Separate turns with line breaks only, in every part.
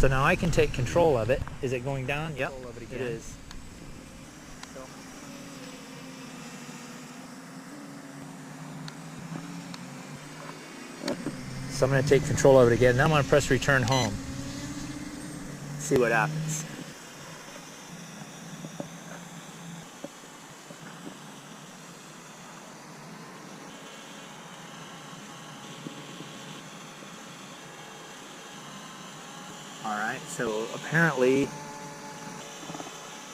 So now I can take control of it. Is it going down? Yep, it is. So I'm going to take control of it again. Now I'm going to press return home. See what happens. Alright, so apparently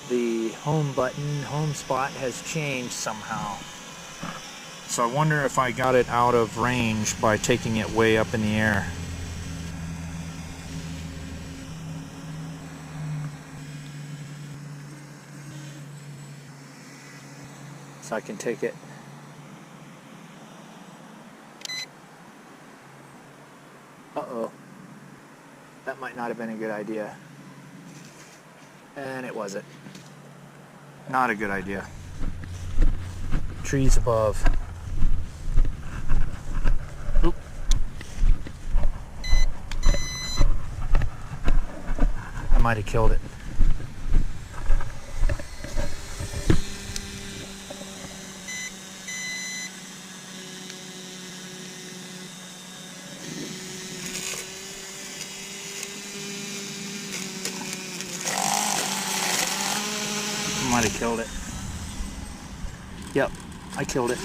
the home button, home spot has changed somehow. So I wonder if I got it out of range by taking it way up in the air. So I can take it. Uh-oh. That might not have been a good idea. And it wasn't. Not a good idea. Trees above. Oop. I might have killed it. Might have killed it. Yep, I killed it.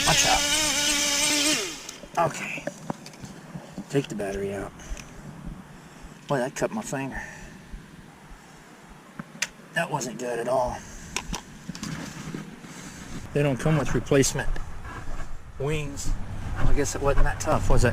Watch out. Okay. Take the battery out. Boy, that cut my finger. That wasn't good at all. They don't come with replacement wings. I guess it wasn't that tough, was it?